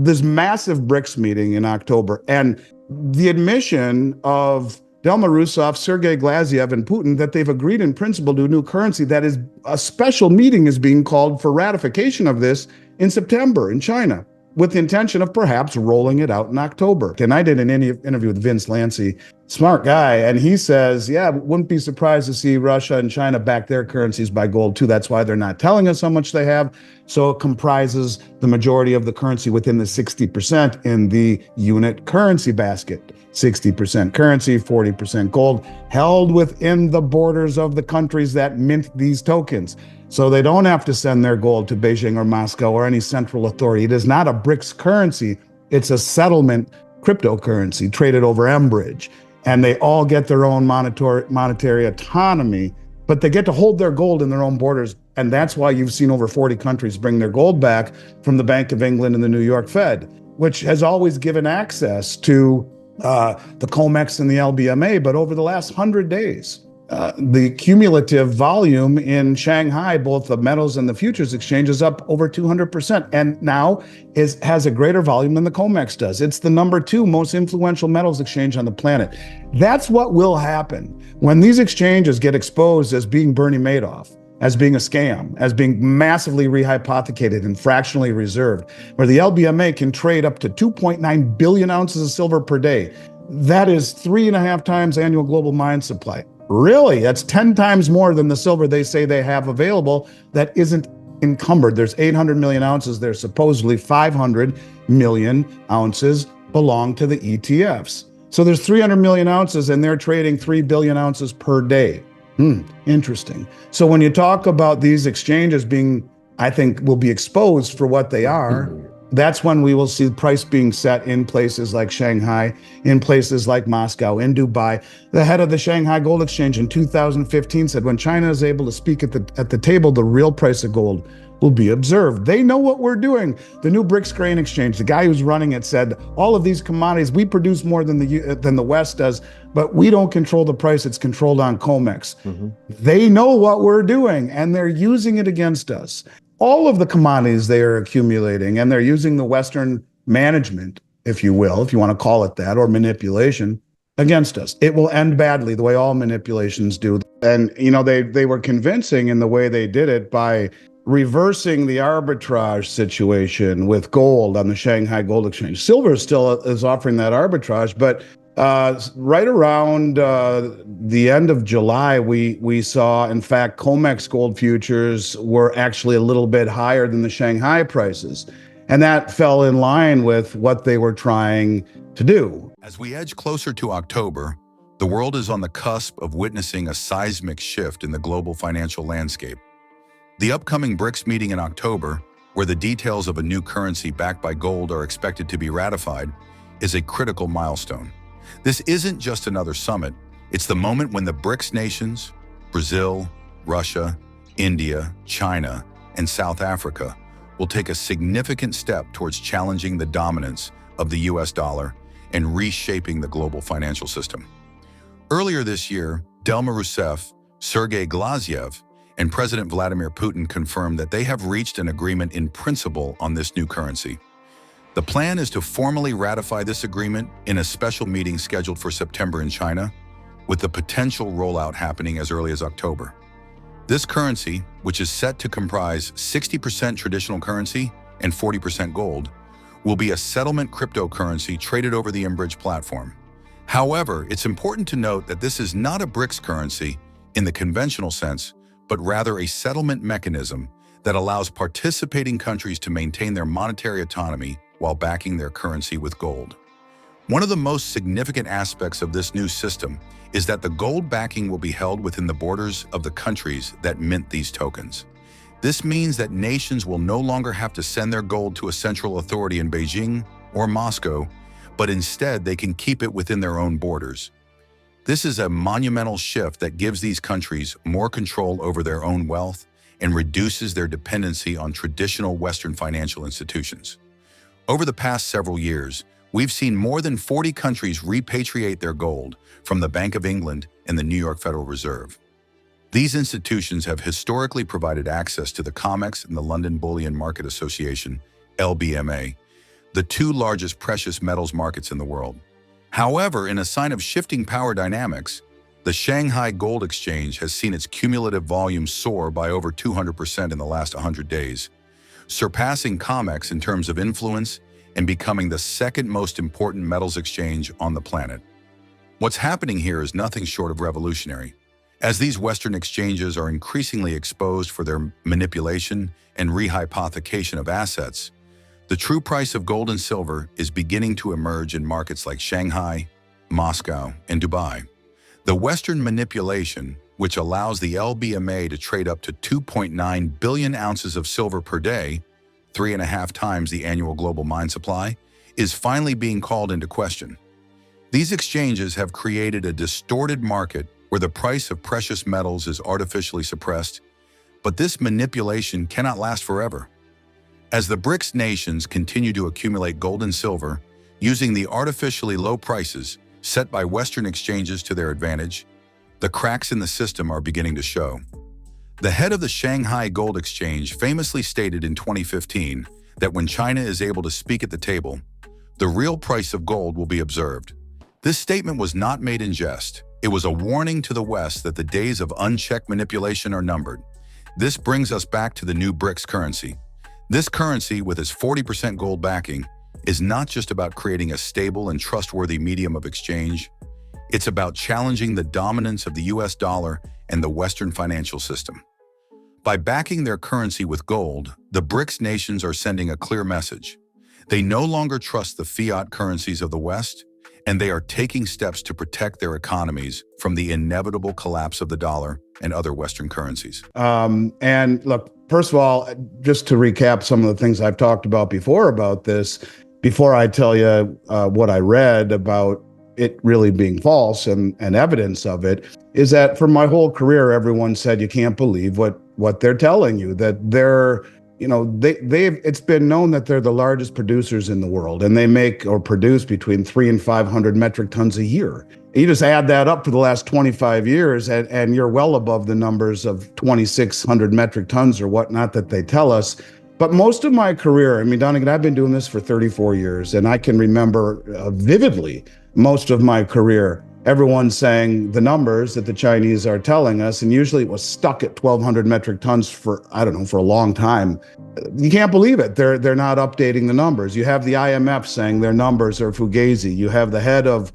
this massive BRICS meeting in October, and the admission of Dilma Rousseff, Sergei Glaziev, and Putin that they've agreed in principle to a new currency, that is, a special meeting is being called for ratification of this in September in China, with the intention of perhaps rolling it out in October. And I did an interview with Vince Lancy, smart guy, and he says, yeah, wouldn't be surprised to see Russia and China back their currencies by gold too. That's why they're not telling us how much they have. So it comprises the majority of the currency within the 60% in the unit currency basket. 60% currency, 40% gold, held within the borders of the countries that mint these tokens. So they don't have to send their gold to Beijing or Moscow or any central authority. It is not a BRICS currency. It's a settlement cryptocurrency traded over Mbridge. And they all get their own monetary autonomy, but they get to hold their gold in their own borders. And that's why you've seen over 40 countries bring their gold back from the Bank of England and the New York Fed, which has always given access to the COMEX and the LBMA. But over the last 100 days, the cumulative volume in Shanghai, both the metals and the futures exchange, is up over 200%, and now has a greater volume than the COMEX does. It's the number 2 most influential metals exchange on the planet. That's what will happen when these exchanges get exposed as being Bernie Madoff, as being a scam, as being massively rehypothecated and fractionally reserved, where the LBMA can trade up to 2.9 billion ounces of silver per day. That is 3.5 times annual global mine supply. Really, that's 10 times more than the silver they say they have available that isn't encumbered. There's 800 million ounces there. Supposedly 500 million ounces belong to the ETFs. So there's 300 million ounces and they're trading 3 billion ounces per day. Interesting. So when you talk about these exchanges being, I think, will be exposed for what they are, that's when we will see the price being set in places like Shanghai, in places like Moscow, in Dubai. The head of the Shanghai Gold Exchange in 2015 said, when China is able to speak at the table, the real price of gold will be observed. They know what we're doing. The new BRICS grain exchange, the guy who's running it said, all of these commodities, we produce more than the West does, but we don't control the price. It's controlled on COMEX. They know what we're doing and they're using it against us. All of the commodities they are accumulating, and they're using the Western management, if you will, if you want to call it that, or manipulation, against us. It will end badly, the way all manipulations do. And, you know, they were convincing in the way they did it by reversing the arbitrage situation with gold on the Shanghai Gold Exchange. Silver still is offering that arbitrage, but right around the end of July, we saw, in fact, COMEX gold futures were actually a little bit higher than the Shanghai prices. And that fell in line with what they were trying to do. As we edge closer to October, the world is on the cusp of witnessing a seismic shift in the global financial landscape. The upcoming BRICS meeting in October, where the details of a new currency backed by gold are expected to be ratified, is a critical milestone. This isn't just another summit, it's the moment when the BRICS nations, Brazil, Russia, India, China, and South Africa, will take a significant step towards challenging the dominance of the US dollar and reshaping the global financial system. Earlier this year, Dilma Rousseff, Sergei Glaziev, and President Vladimir Putin confirmed that they have reached an agreement in principle on this new currency. The plan is to formally ratify this agreement in a special meeting scheduled for September in China, with the potential rollout happening as early as October. This currency, which is set to comprise 60% traditional currency and 40% gold, will be a settlement cryptocurrency traded over the Mbridge platform. However, it's important to note that this is not a BRICS currency in the conventional sense, but rather a settlement mechanism that allows participating countries to maintain their monetary autonomy while backing their currency with gold. One of the most significant aspects of this new system is that the gold backing will be held within the borders of the countries that mint these tokens. This means that nations will no longer have to send their gold to a central authority in Beijing or Moscow, but instead they can keep it within their own borders. This is a monumental shift that gives these countries more control over their own wealth and reduces their dependency on traditional Western financial institutions. Over the past several years, we've seen more than 40 countries repatriate their gold from the Bank of England and the New York Federal Reserve. These institutions have historically provided access to the COMEX and the London Bullion Market Association, LBMA, the two largest precious metals markets in the world. However, in a sign of shifting power dynamics, the Shanghai Gold Exchange has seen its cumulative volume soar by over 200% in the last 100 days, surpassing COMEX in terms of influence and becoming the second most important metals exchange on the planet. What's happening here is nothing short of revolutionary, as these Western exchanges are increasingly exposed for their manipulation and rehypothecation of assets. The true price of gold and silver is beginning to emerge in markets like Shanghai, Moscow, and Dubai. The Western manipulation, which allows the LBMA to trade up to 2.9 billion ounces of silver per day, 3.5 times the annual global mine supply, is finally being called into question. These exchanges have created a distorted market where the price of precious metals is artificially suppressed, but this manipulation cannot last forever. As the BRICS nations continue to accumulate gold and silver, using the artificially low prices set by Western exchanges to their advantage, the cracks in the system are beginning to show. The head of the Shanghai Gold Exchange famously stated in 2015 that when China is able to speak at the table, the real price of gold will be observed. This statement was not made in jest. It was a warning to the West that the days of unchecked manipulation are numbered. This brings us back to the new BRICS currency. This currency, with its 40% gold backing, is not just about creating a stable and trustworthy medium of exchange. It's about challenging the dominance of the US dollar and the Western financial system. By backing their currency with gold, the BRICS nations are sending a clear message. They no longer trust the fiat currencies of the West, and they are taking steps to protect their economies from the inevitable collapse of the dollar and other Western currencies. And look, first of all, just to recap some of the things I've talked about before about this, before I tell you what I read about it really being false and evidence of it, is that for my whole career, everyone said you can't believe what they're telling you, that they're, it's been known that they're the largest producers in the world, and they make or produce between 300 and 500 metric tons a year. You just add that up for the last 25 years, and you're well above the numbers of 2,600 metric tons or whatnot that they tell us. But most of my career, I mean, Donegan, I've been doing this for 34 years, and I can remember vividly most of my career, everyone saying the numbers that the Chinese are telling us, and usually it was stuck at 1,200 metric tons for, I don't know, for a long time. You can't believe it. They're not updating the numbers. You have the IMF saying their numbers are fugazi. You have the head of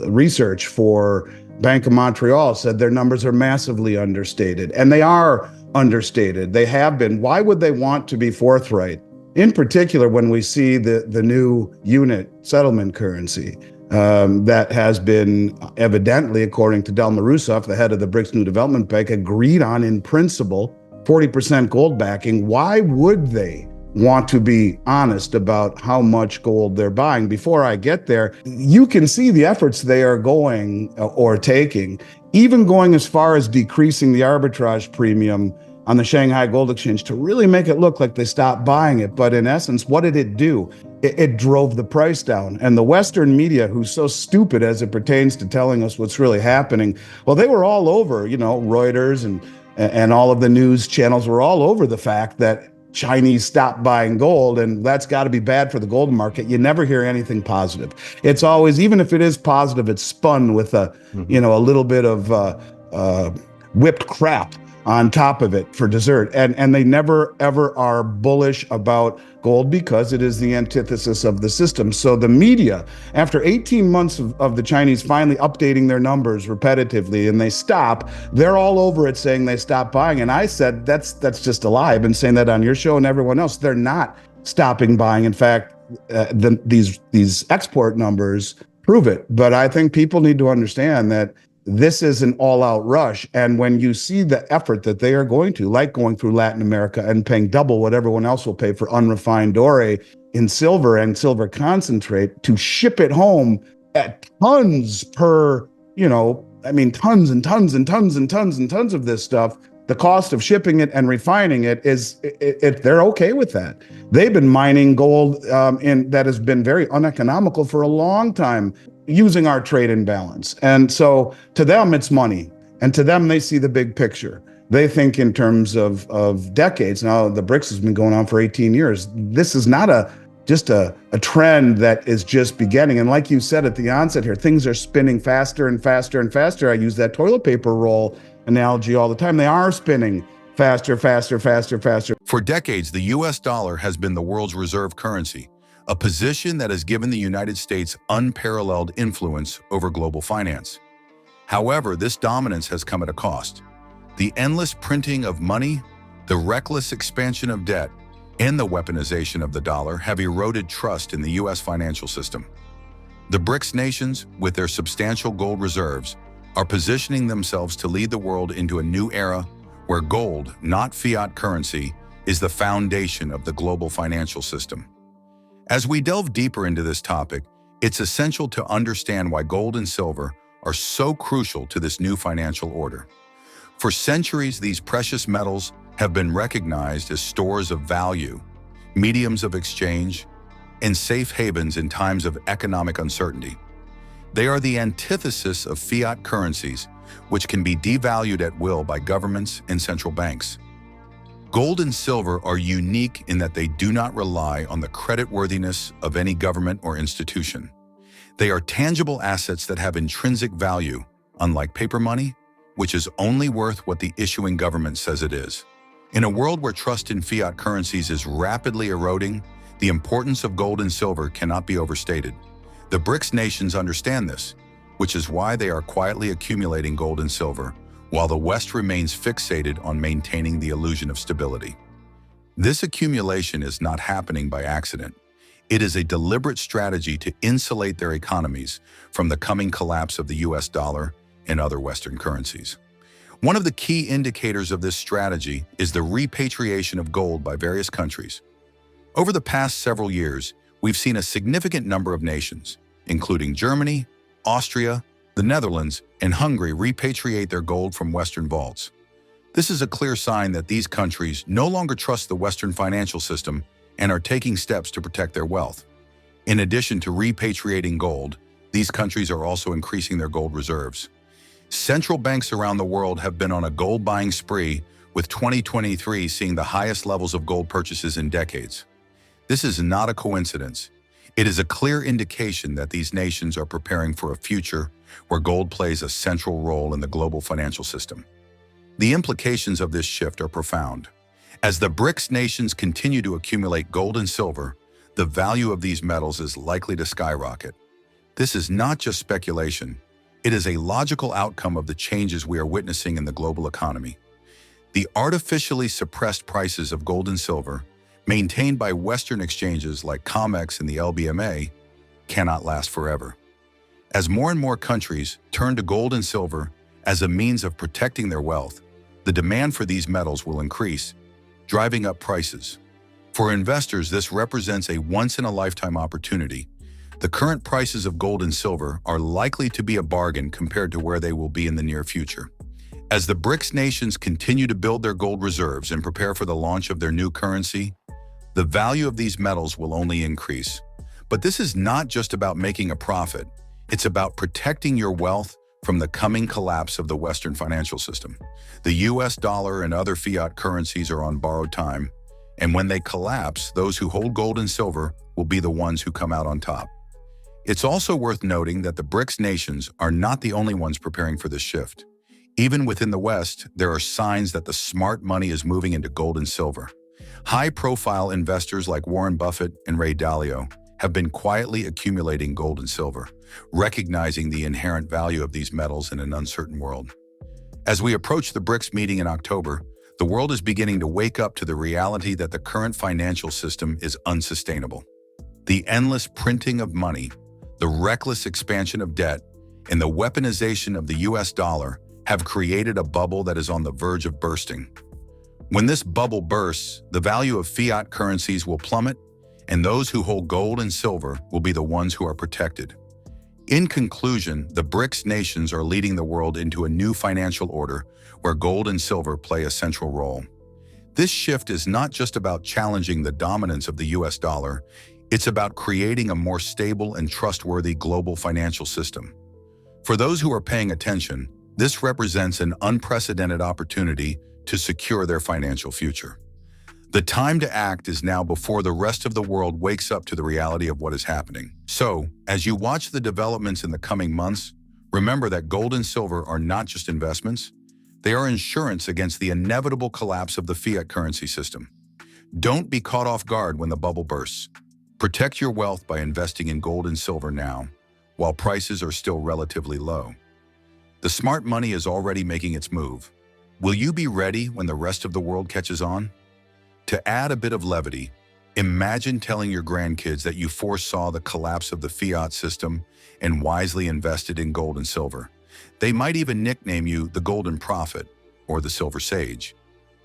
research for Bank of Montreal said their numbers are massively understated, and they are understated. They have been. Why would they want to be forthright? In particular, when we see the new unit settlement currency that has been evidently, according to Delma Rousseff, the head of the BRICS New Development Bank, agreed on in principle, 40% gold backing. Why would they want to be honest about how much gold they're buying? Before I get there, you can see the efforts they are going or taking, even going as far as decreasing the arbitrage premium on the Shanghai Gold Exchange to really make it look like they stopped buying it. But in essence, what did it do? It drove the price down. And the Western media, who's so stupid as it pertains to telling us what's really happening, well, they were all over, Reuters and all of the news channels were all over the fact that Chinese stopped buying gold, and that's got to be bad for the gold market. You never hear anything positive. It's always, even if it is positive, it's spun with a little bit of whipped crap on top of it for dessert. And they never, ever are bullish about gold because it is the antithesis of the system. So the media, after 18 months of the Chinese finally updating their numbers repetitively, and they stop, they're all over it saying they stopped buying. And I said, that's just a lie. I've been saying that on your show and everyone else. They're not stopping buying. In fact, these export numbers prove it. But I think people need to understand that this is an all-out rush. And when you see the effort that they are going to, like going through Latin America and paying double what everyone else will pay for unrefined ore in silver and silver concentrate, to ship it home at tons per, tons and tons and tons and tons and tons of this stuff, the cost of shipping it and refining it is, they're okay with that. They've been mining gold that has been very uneconomical for a long time, using our trade imbalance. And so to them, it's money. And to them, they see the big picture. They think in terms of decades. Now, the BRICS has been going on for 18 years. This is not just a trend that is just beginning. And like you said at the onset here, things are spinning faster and faster and faster. I use that toilet paper roll analogy all the time. They are spinning faster, faster, faster, faster. For decades, the US dollar has been the world's reserve currency, a position that has given the United States unparalleled influence over global finance. However, this dominance has come at a cost. The endless printing of money, the reckless expansion of debt, and the weaponization of the dollar have eroded trust in the U.S. financial system. The BRICS nations, with their substantial gold reserves, are positioning themselves to lead the world into a new era where gold, not fiat currency, is the foundation of the global financial system. As we delve deeper into this topic, it's essential to understand why gold and silver are so crucial to this new financial order. For centuries, these precious metals have been recognized as stores of value, mediums of exchange, and safe havens in times of economic uncertainty. They are the antithesis of fiat currencies, which can be devalued at will by governments and central banks. Gold and silver are unique in that they do not rely on the creditworthiness of any government or institution. They are tangible assets that have intrinsic value, unlike paper money, which is only worth what the issuing government says it is. In a world where trust in fiat currencies is rapidly eroding, the importance of gold and silver cannot be overstated. The BRICS nations understand this, which is why they are quietly accumulating gold and silver, while the West remains fixated on maintaining the illusion of stability. This accumulation is not happening by accident. It is a deliberate strategy to insulate their economies from the coming collapse of the US dollar and other Western currencies. One of the key indicators of this strategy is the repatriation of gold by various countries. Over the past several years, we've seen a significant number of nations, including Germany, Austria, the Netherlands, and Hungary, repatriate their gold from Western vaults. This is a clear sign that these countries no longer trust the Western financial system and are taking steps to protect their wealth. In addition to repatriating gold, these countries are also increasing their gold reserves. Central banks around the world have been on a gold buying spree, with 2023 seeing the highest levels of gold purchases in decades. This is not a coincidence. It is a clear indication that these nations are preparing for a future where gold plays a central role in the global financial system. The implications of this shift are profound. As the BRICS nations continue to accumulate gold and silver, the value of these metals is likely to skyrocket. This is not just speculation. It is a logical outcome of the changes we are witnessing in the global economy. The artificially suppressed prices of gold and silver, maintained by Western exchanges like COMEX and the LBMA, cannot last forever. As more and more countries turn to gold and silver as a means of protecting their wealth, the demand for these metals will increase, driving up prices. For investors, this represents a once-in-a-lifetime opportunity. The current prices of gold and silver are likely to be a bargain compared to where they will be in the near future. As the BRICS nations continue to build their gold reserves and prepare for the launch of their new currency, the value of these metals will only increase. But this is not just about making a profit. It's about protecting your wealth from the coming collapse of the Western financial system. The US dollar and other fiat currencies are on borrowed time, and when they collapse, those who hold gold and silver will be the ones who come out on top. It's also worth noting that the BRICS nations are not the only ones preparing for this shift. Even within the West, there are signs that the smart money is moving into gold and silver. High-profile investors like Warren Buffett and Ray Dalio have been quietly accumulating gold and silver, recognizing the inherent value of these metals in an uncertain world. As we approach the BRICS meeting in October, the world is beginning to wake up to the reality that the current financial system is unsustainable. The endless printing of money, the reckless expansion of debt, and the weaponization of the US dollar have created a bubble that is on the verge of bursting. When this bubble bursts, the value of fiat currencies will plummet, and those who hold gold and silver will be the ones who are protected. In conclusion, the BRICS nations are leading the world into a new financial order where gold and silver play a central role. This shift is not just about challenging the dominance of the US dollar, it's about creating a more stable and trustworthy global financial system. For those who are paying attention, this represents an unprecedented opportunity to secure their financial future. The time to act is now before the rest of the world wakes up to the reality of what is happening. So, as you watch the developments in the coming months, remember that gold and silver are not just investments, they are insurance against the inevitable collapse of the fiat currency system. Don't be caught off guard when the bubble bursts. Protect your wealth by investing in gold and silver now, while prices are still relatively low. The smart money is already making its move. Will you be ready when the rest of the world catches on? To add a bit of levity, imagine telling your grandkids that you foresaw the collapse of the fiat system and wisely invested in gold and silver. They might even nickname you the Golden Prophet or the Silver Sage.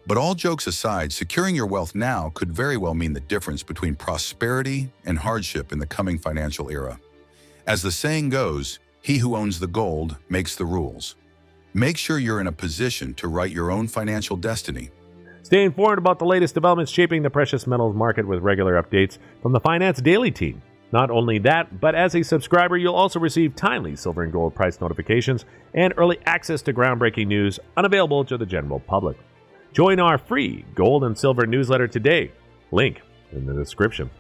But all jokes aside, securing your wealth now could very well mean the difference between prosperity and hardship in the coming financial era. As the saying goes, he who owns the gold makes the rules. Make sure you're in a position to write your own financial destiny. Stay informed about the latest developments shaping the precious metals market with regular updates from the Finance Daily team. Not only that, but as a subscriber, you'll also receive timely silver and gold price notifications and early access to groundbreaking news unavailable to the general public. Join our free gold and silver newsletter today. Link in the description.